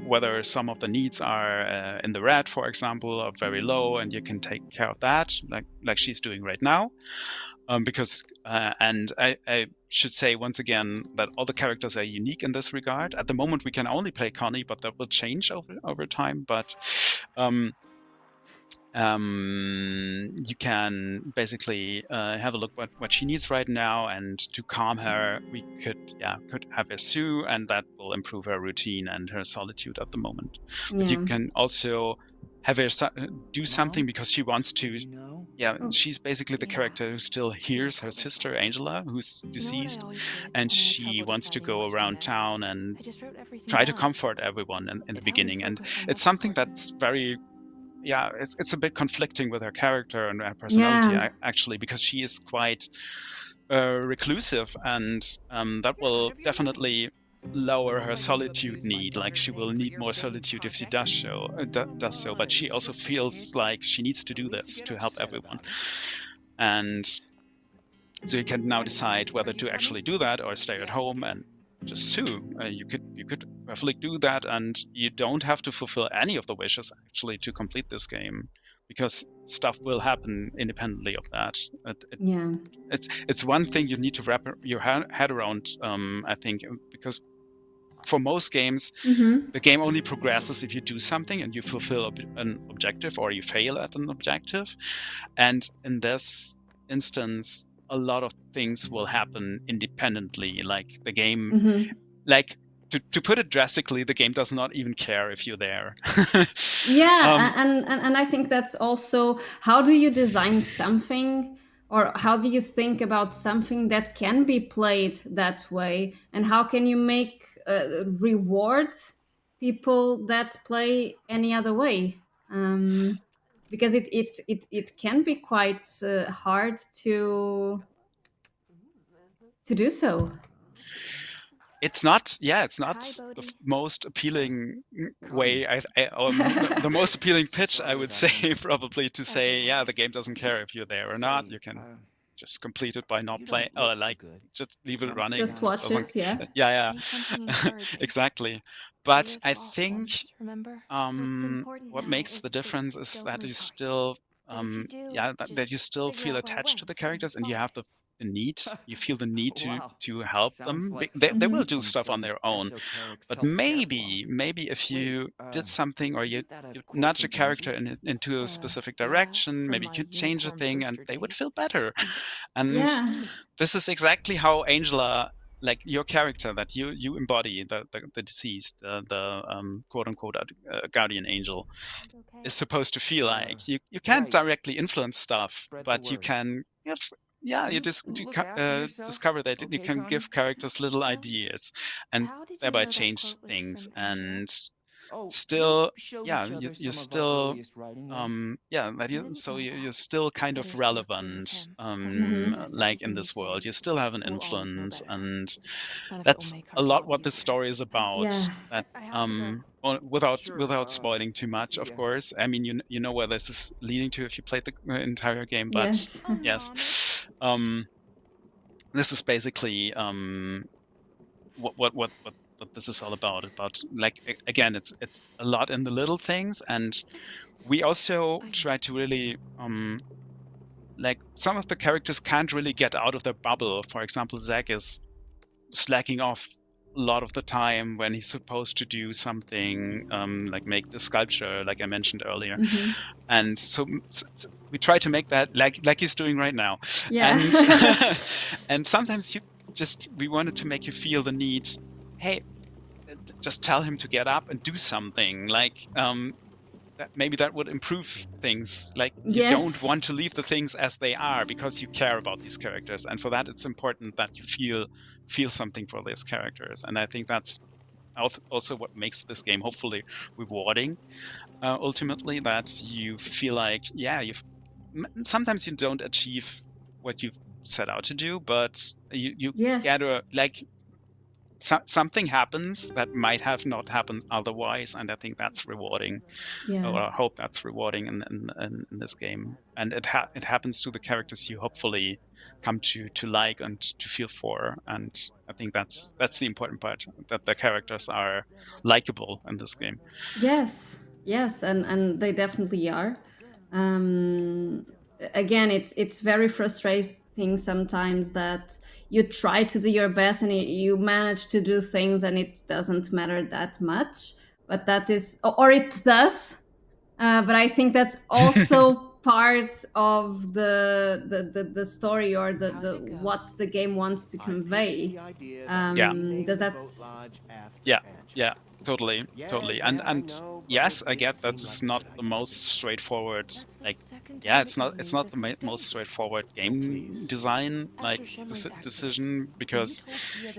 Speaker 9: whether some of the needs are in the red, for example, or very low, and you can take care of that, like she's doing right now. Because and I should say once again that all the characters are unique in this regard. At the moment, we can only play Connie, but that will change over time. But You can basically have a look what she needs right now, and to calm her, we could have a sue, and that will improve her routine and her solitude at the moment. But you
Speaker 8: Yeah.
Speaker 9: can also have her do something because she wants to. Yeah,
Speaker 8: Oh.
Speaker 9: she's basically the character who still hears her sister Angela, who's
Speaker 1: You know what I
Speaker 9: deceased,
Speaker 1: always did
Speaker 9: and
Speaker 1: when I had
Speaker 9: she
Speaker 1: trouble
Speaker 9: wants to
Speaker 1: deciding
Speaker 9: go
Speaker 1: what to do
Speaker 9: around
Speaker 1: next?
Speaker 9: town and
Speaker 1: I just wrote everything
Speaker 9: try to
Speaker 1: down.
Speaker 9: comfort everyone in the
Speaker 1: It helped me
Speaker 9: beginning. And
Speaker 1: focus on
Speaker 9: it's
Speaker 1: what's
Speaker 9: something
Speaker 1: important.
Speaker 9: that's very, yeah, it's a bit conflicting with her character and her personality,
Speaker 8: Yeah.
Speaker 9: actually, because she is quite reclusive, and that will definitely lower her solitude need. Like, she will need more solitude if she does so, but she also feels like she needs to do this to help everyone. And so you can now decide whether to actually do that or stay at home and just sue. You could perfectly do that, and you don't have to fulfill any of the wishes actually to complete this game, because stuff will happen independently of that.
Speaker 8: Yeah.
Speaker 9: It's one thing you need to wrap your head around, I think, because for most games,
Speaker 8: Mm-hmm.
Speaker 9: the game only progresses if you do something and you fulfill an objective, or you fail at an objective. And in this instance, a lot of things will happen independently. Like, the game,
Speaker 8: Mm-hmm.
Speaker 9: like, to put it drastically, the game does not even care if you're there.
Speaker 8: Yeah, and I think that's also, how do you design something, or how do you think about something that can be played that way, and how can you make reward people that play any other way? Because it can be quite hard to do so.
Speaker 9: It's not the most appealing way, the most appealing pitch, I would say, probably, to say, yeah, the game doesn't care if you're there or not. You can just complete it by not playing, or like just leave it running.
Speaker 8: Just
Speaker 9: It
Speaker 8: watch
Speaker 9: doesn't.
Speaker 8: it, yeah.
Speaker 9: Yeah,
Speaker 1: Say something
Speaker 9: yeah.
Speaker 1: encouraging.
Speaker 9: Exactly.
Speaker 1: We
Speaker 9: But
Speaker 1: were the
Speaker 9: I
Speaker 1: lost
Speaker 9: think
Speaker 1: ones, remember?
Speaker 9: what makes the difference is that you still that you still feel attached to the characters, and you feel the need to help them. They will do stuff on their own, but maybe if you did something, or you nudge a character into a specific
Speaker 1: Yeah,
Speaker 9: direction,
Speaker 1: from
Speaker 9: maybe you
Speaker 1: my
Speaker 9: could change a
Speaker 1: unicorn
Speaker 9: thing and
Speaker 1: poster
Speaker 9: they would
Speaker 1: days.
Speaker 9: feel better. And
Speaker 8: Yeah.
Speaker 9: this is exactly how Angela, like your character that you embody, the deceased, the quote unquote guardian angel, is supposed to feel like. You can't directly influence stuff, but you can give, yeah, you just discover that you can give characters little ideas, and
Speaker 1: How did you
Speaker 9: thereby
Speaker 1: know that
Speaker 9: change
Speaker 1: quote was
Speaker 9: things.
Speaker 1: from Angela?
Speaker 9: And still, yeah, you're still, yeah, that
Speaker 1: I
Speaker 9: you,
Speaker 1: didn't
Speaker 9: so
Speaker 1: know
Speaker 9: you're
Speaker 1: that.
Speaker 9: still kind
Speaker 1: Better
Speaker 9: of
Speaker 1: steer clear of
Speaker 9: relevant,
Speaker 1: him.
Speaker 8: Mm-hmm.
Speaker 1: Guess
Speaker 9: like, in
Speaker 1: everything you
Speaker 9: this world.
Speaker 1: say
Speaker 9: You still have an
Speaker 1: we'll always know
Speaker 9: influence,
Speaker 1: better.
Speaker 9: and
Speaker 1: None of it will
Speaker 9: that's
Speaker 1: make
Speaker 9: a
Speaker 1: our
Speaker 9: lot
Speaker 1: job
Speaker 9: what this
Speaker 1: easier.
Speaker 9: story is about.
Speaker 8: Yeah.
Speaker 9: That
Speaker 1: I have to go.
Speaker 9: without spoiling too much, of course. I mean, you know where this is leading to if you played the entire game, but
Speaker 8: Yes.
Speaker 1: Oh,
Speaker 9: yes, this is basically what this is all about. About, like, again, it's a lot in the little things, and we also
Speaker 1: I
Speaker 9: try to really like, some of the characters can't really get out of their bubble. For example, Zack is slacking off a lot of the time when he's supposed to do something, like make the sculpture, like I mentioned earlier.
Speaker 8: Mm-hmm.
Speaker 9: And so, we try to make that like he's doing right now.
Speaker 8: Yeah.
Speaker 9: And and sometimes we wanted to make you feel the need, hey, just tell him to get up and do something, like, maybe that would improve things. Like, you don't
Speaker 8: Yes.
Speaker 9: want to leave the things as they are because you care about these characters, and for that it's important that you feel something for these characters. And I think that's also what makes this game hopefully rewarding, ultimately, that you feel like, yeah, sometimes you don't achieve what you've set out to do, but you
Speaker 8: Yes.
Speaker 9: gather, like, something happens that might have not happened otherwise, and I think that's rewarding,
Speaker 8: Yeah.
Speaker 9: or I hope that's rewarding in this game. And it happens to the characters you hopefully come to like and to feel for. And I think that's the important part, that the characters are likable in this game.
Speaker 8: Yes. Yes, and they definitely are. Um, Again, it's very frustrating sometimes that you try to do your best and you manage to do things and it doesn't matter that much. But that is, or it does. but I think that's also part of the story or the what the game wants to convey.
Speaker 9: Yeah.
Speaker 8: Does that
Speaker 9: Yeah, yeah, totally, totally. And yes, I get that it's not the most straightforward. Like, yeah, it's not the most straightforward game design like decision, because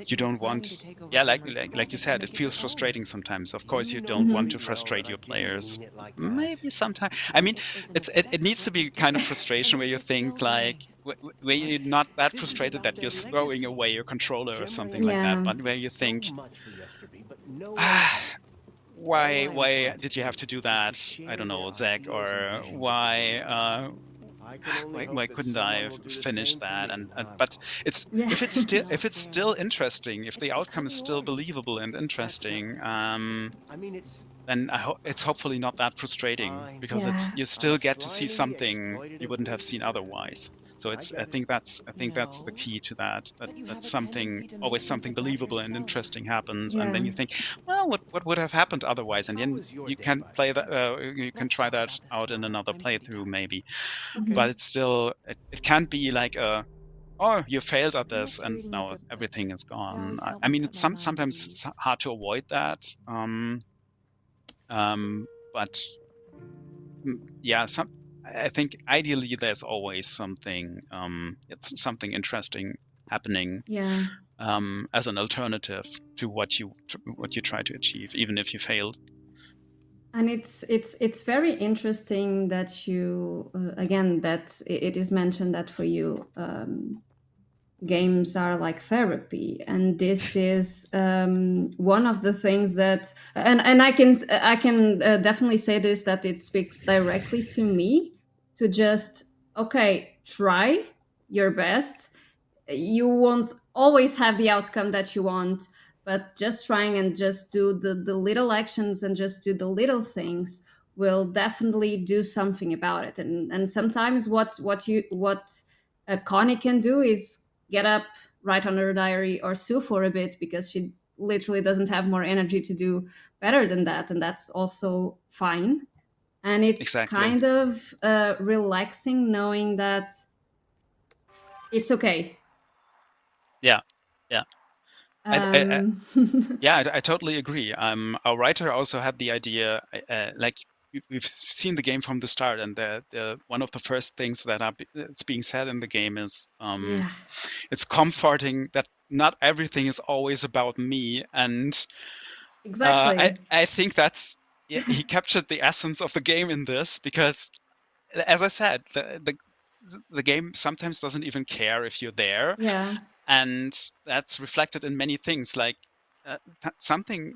Speaker 9: you don't want. Yeah, like you said, it feels frustrating sometimes. Of course, you don't want to frustrate your players. Maybe sometimes. I mean, it needs to be kind of frustration where you think like where you're not that frustrated that you're throwing away your controller or something like that,
Speaker 8: yeah.
Speaker 9: but where you think, ah, why did you have to do that? I don't know, Zach, or why couldn't I finish that? And but it's
Speaker 8: Yeah.
Speaker 9: if it's still interesting, if the outcome is still believable and interesting, then it's hopefully not that frustrating, because
Speaker 8: Yeah.
Speaker 9: it's you still get to see something you wouldn't have seen otherwise. So it's I think that's the key to that something, always something believable and interesting happens, and then
Speaker 8: Yeah.
Speaker 9: you think, well, what would have happened otherwise, and then you can play that you can try that out in another playthrough maybe. But it's still it can't be like a, oh, you failed at this and now everything is gone. I mean, it's sometimes it's hard to avoid that. But yeah, I think ideally there's always something it's something interesting happening
Speaker 8: Yeah.
Speaker 9: as an alternative to what you try to achieve, even if you failed.
Speaker 8: And it's very interesting that you again that it is mentioned that for you games are like therapy, and this is one of the things that and I can definitely say this, that it speaks directly to me, to just okay, try your best. You won't always have the outcome that you want, but just trying and just do the little actions and just do the little things will definitely do something about it. And sometimes what Connie can do is get up, write on her diary, or sue for a bit, because she literally doesn't have more energy to do better than that, and that's also fine. And it's
Speaker 9: Exactly.
Speaker 8: kind of relaxing knowing that it's okay.
Speaker 9: Yeah. Yeah. I
Speaker 8: um
Speaker 9: Yeah, I totally agree. Our writer also had the idea, like we've seen the game from the start, and the one of the first things that's being said in the game is,
Speaker 8: yeah,
Speaker 9: it's comforting that not everything is always about me, and
Speaker 8: exactly.
Speaker 9: I think that's, yeah, he captured the essence of the game in this, because as I said, the game sometimes doesn't even care if you're there,
Speaker 8: Yeah,
Speaker 9: and that's reflected in many things, like something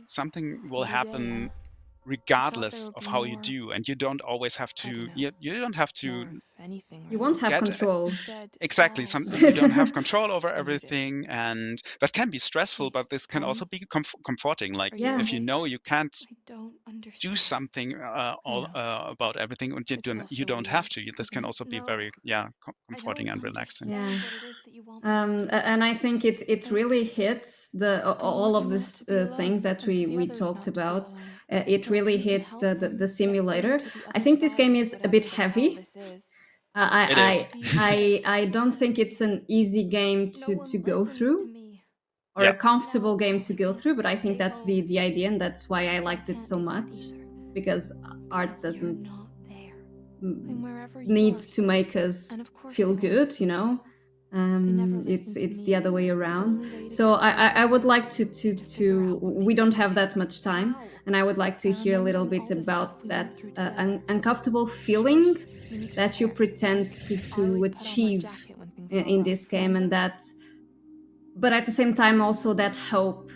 Speaker 9: will
Speaker 1: The other day,
Speaker 9: happen
Speaker 1: I thought there
Speaker 9: regardless
Speaker 1: would
Speaker 9: of
Speaker 1: be
Speaker 9: how you
Speaker 1: more,
Speaker 9: do, and you don't always have
Speaker 1: I don't
Speaker 9: to,
Speaker 1: know,
Speaker 9: you don't have
Speaker 1: more
Speaker 9: to
Speaker 1: of anything
Speaker 8: you won't
Speaker 1: really.
Speaker 8: have
Speaker 9: get
Speaker 8: control.
Speaker 1: Instead, it
Speaker 9: exactly
Speaker 1: all
Speaker 9: you don't have
Speaker 1: started
Speaker 9: control over
Speaker 1: when you did.
Speaker 9: everything, and that can be stressful,
Speaker 1: Wait,
Speaker 9: but this can
Speaker 1: tell
Speaker 9: also
Speaker 1: me,
Speaker 9: be comforting, like
Speaker 1: are you
Speaker 8: Yeah,
Speaker 9: if you
Speaker 1: okay?
Speaker 9: know you can't
Speaker 1: I don't
Speaker 9: do
Speaker 1: understand.
Speaker 9: something
Speaker 1: I
Speaker 9: all
Speaker 1: know.
Speaker 9: about everything, and
Speaker 1: It's all
Speaker 9: you
Speaker 1: so
Speaker 9: don't have
Speaker 1: weird,
Speaker 9: to. This can
Speaker 1: isn't it?
Speaker 9: also be
Speaker 1: No,
Speaker 9: very, yeah,
Speaker 1: I
Speaker 9: comforting
Speaker 1: don't
Speaker 9: and relaxing.
Speaker 8: yeah.
Speaker 1: understand what it is that you want me to do.
Speaker 8: And I think it
Speaker 1: Like,
Speaker 8: really hits the
Speaker 1: I
Speaker 8: all
Speaker 1: want
Speaker 8: of
Speaker 1: you not
Speaker 8: these
Speaker 1: to be alone,
Speaker 8: things that
Speaker 1: and for the
Speaker 8: we
Speaker 1: others
Speaker 8: talked
Speaker 1: not to be
Speaker 8: about.
Speaker 1: alone.
Speaker 8: It
Speaker 1: Or if
Speaker 8: really
Speaker 1: you can
Speaker 8: hits
Speaker 1: help
Speaker 8: the
Speaker 1: them get through
Speaker 8: simulator.
Speaker 1: to the
Speaker 8: I
Speaker 1: other
Speaker 8: think this game
Speaker 1: side of
Speaker 8: is a bit
Speaker 1: whatever the hell
Speaker 8: heavy.
Speaker 1: this is.
Speaker 9: It is.
Speaker 1: Do you get it?
Speaker 8: I don't think it's an easy game
Speaker 1: No
Speaker 8: to
Speaker 1: one
Speaker 8: go
Speaker 1: listens to
Speaker 8: through,
Speaker 1: me.
Speaker 8: or a
Speaker 9: Yeah.
Speaker 8: comfortable
Speaker 1: Now
Speaker 8: game
Speaker 1: all
Speaker 8: to
Speaker 1: I
Speaker 8: go
Speaker 1: want
Speaker 8: through,
Speaker 1: is
Speaker 8: but
Speaker 1: to
Speaker 8: I think
Speaker 1: stay
Speaker 8: that's
Speaker 1: home.
Speaker 8: the idea, and that's why I
Speaker 1: But I
Speaker 8: liked it
Speaker 1: can't
Speaker 8: so
Speaker 1: do that
Speaker 8: much,
Speaker 1: either.
Speaker 8: because art
Speaker 1: Because you're
Speaker 8: doesn't
Speaker 1: not there.
Speaker 8: mm,
Speaker 1: I'm wherever you
Speaker 8: need
Speaker 1: are,
Speaker 8: to make
Speaker 1: sis.
Speaker 8: us
Speaker 1: And of course
Speaker 8: feel
Speaker 1: they won't
Speaker 8: good, you
Speaker 1: listen to you.
Speaker 8: know.
Speaker 1: They never
Speaker 8: It's
Speaker 1: listen to
Speaker 8: the
Speaker 1: me
Speaker 8: other way
Speaker 1: either. The
Speaker 8: around.
Speaker 1: only way to
Speaker 8: So
Speaker 1: get through
Speaker 8: I would like
Speaker 1: is to figure out what
Speaker 8: we
Speaker 1: makes
Speaker 8: don't
Speaker 1: them
Speaker 8: have that
Speaker 1: tick.
Speaker 8: much time,
Speaker 1: Now.
Speaker 8: and I would like to
Speaker 1: By
Speaker 8: hear a little
Speaker 1: remembering
Speaker 8: bit
Speaker 1: all the stuff
Speaker 8: about
Speaker 1: we
Speaker 8: that
Speaker 1: went through together.
Speaker 8: uncomfortable feeling
Speaker 1: First, we need to
Speaker 8: that you
Speaker 1: prepare.
Speaker 8: pretend
Speaker 1: I
Speaker 8: to
Speaker 1: always put on my
Speaker 8: achieve
Speaker 1: jacket when things got
Speaker 8: in
Speaker 1: rough,
Speaker 8: this game, and
Speaker 1: remember?
Speaker 8: that, but at the same time also that hope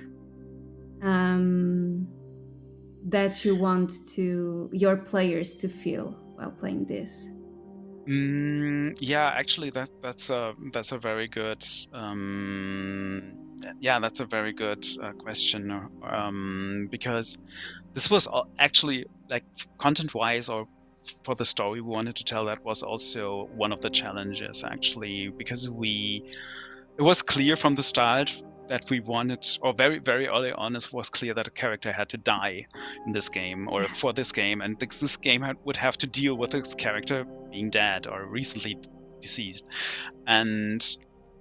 Speaker 8: um, that you want to your players to feel while playing this.
Speaker 9: Yeah, actually, that's a very good yeah, that's a very good question, because this was actually, like, content-wise, or for the story we wanted to tell, that was also one of the challenges, actually, because it was clear from the start that we wanted, or very, very early on, it was clear that a character had to die in this game, or for this game, and this game would have to deal with this character being dead or recently deceased. And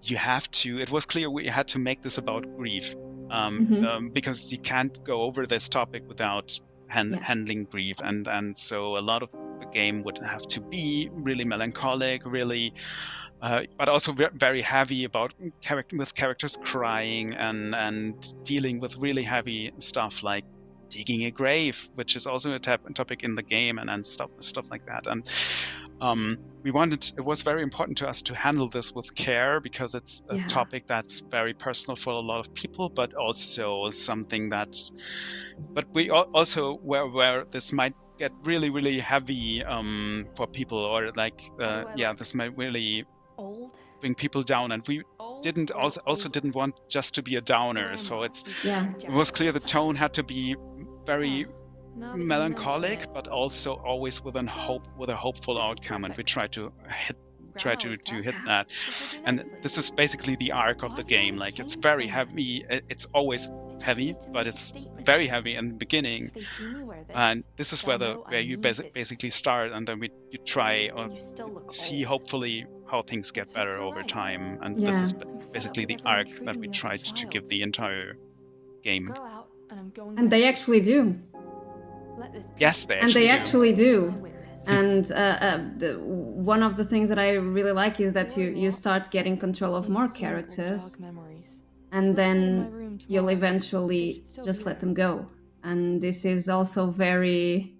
Speaker 9: it was clear we had to make this about grief, because you can't go over this topic without handling grief, and so a lot of the game would have to be really melancholic, really but also very heavy about characters crying and dealing with really heavy stuff like digging a grave, which is also a topic in the game, and stuff like that. And it was very important to us to handle this with care, because it's a topic that's very personal for a lot of people, but also something but we also where this might get really, really heavy for people, or like this might really bring people down, and we didn't want just to be a downer. So it was clear the tone had to be very melancholic, but also always with a hopeful outcome, and we try to hit that. And this is basically the arc of the game. Like, it's very heavy, it's always heavy, but it's very heavy in the beginning, and this is where you basically start, and then you try or see hopefully how things get better over time. And this is basically the arc that we tried to give the entire game.
Speaker 8: And they actually do.
Speaker 9: Yes, they
Speaker 8: actually do. And one of the things that I really like is that you start getting control of more characters, and then you'll eventually just let them go. And this is also very,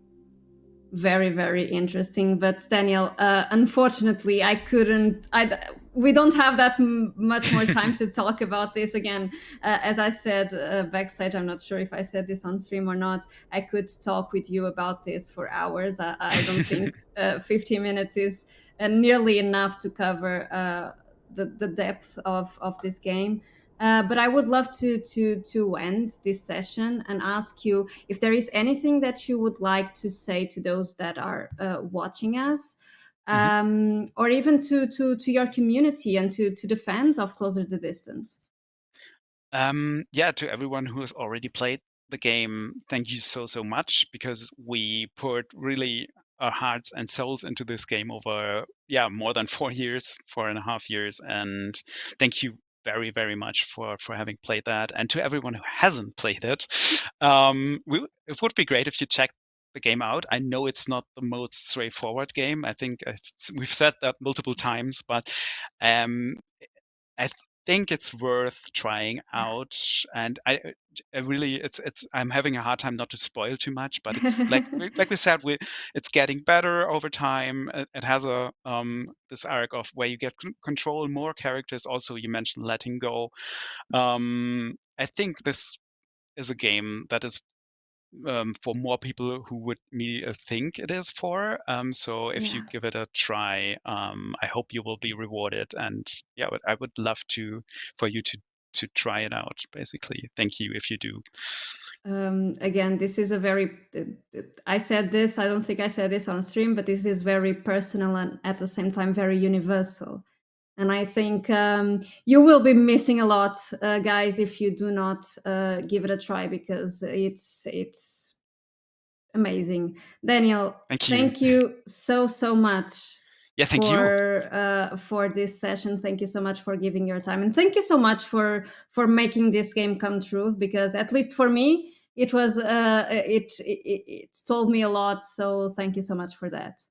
Speaker 8: very, very interesting. But Daniel, unfortunately, we don't have that much more time to talk about this again. As I said backstage, I'm not sure if I said this on stream or not, I could talk with you about this for hours. I don't think 15 minutes is nearly enough to cover the depth of this game. But I would love to end this session and ask you if there is anything that you would like to say to those that are watching us, or even to your community and to the fans of Closer the Distance.
Speaker 9: To everyone who has already played the game, thank you so much, because we poured really our hearts and souls into this game over more than 4.5 years, and thank you very, very much for having played that. And to everyone who hasn't played it, it would be great if you checked the game out. I know it's not the most straightforward game. I think we've said that multiple times, but I think it's worth trying out. And I really, I'm having a hard time not to spoil too much, but it's like we said, it's getting better over time. It has this arc of where you get control more characters. Also, you mentioned letting go. I think this is a game that is for more people who would think it is for. So if you give it a try, I hope you will be rewarded. And I would love for you to try it out, basically. Thank you if you do.
Speaker 8: Again, this is a very, I said this, I don't think I said this on stream, but this is very personal and at the same time very universal. And I think you will be missing a lot, guys, if you do not give it a try, because it's amazing. Daniel, thank you so much.
Speaker 9: Thank
Speaker 8: you for this session. Thank you so much for giving your time, and thank you so much for making this game come true. Because at least for me, it was it told me a lot. So thank you so much for that.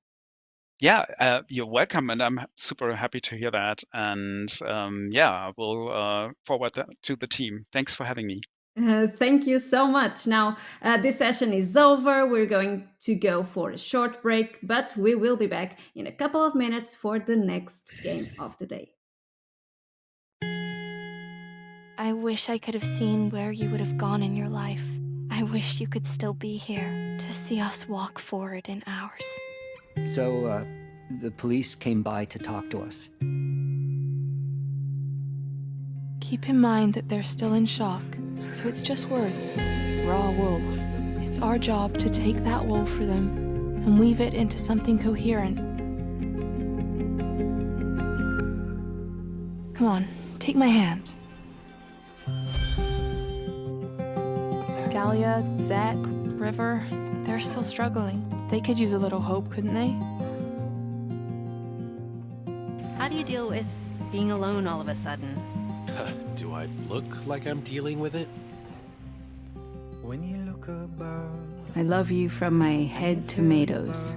Speaker 9: You're welcome, and I'm super happy to hear that. And I will forward that to the team. Thanks for having me.
Speaker 8: Thank you so much. Now, this session is over. We're going to go for a short break, but we will be back in a couple of minutes for the next game of the day.
Speaker 1: I wish I could have seen where you would have gone in your life. I wish you could still be here to see us walk forward in ours.
Speaker 2: So, the police came by to talk to us.
Speaker 1: Keep in mind that they're still in shock, so it's just words, raw wool. It's our job to take that wool for them and weave it into something coherent. Come on, take my hand. Galia, Zek, River, they're still struggling. They could use a little hope, couldn't they?
Speaker 3: How do you deal with being alone all of a sudden?
Speaker 4: Do I look like I'm dealing with it?
Speaker 5: When you look above,
Speaker 6: I love you from my head to tomatoes.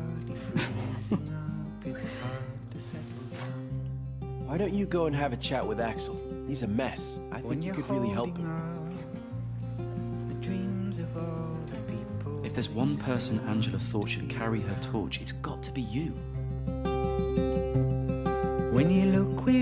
Speaker 4: Why don't you go and have a chat with Axel? He's a mess. I think you could really help him.
Speaker 7: If there's one person Angela thought should carry her torch, it's got to be you.
Speaker 5: When you look with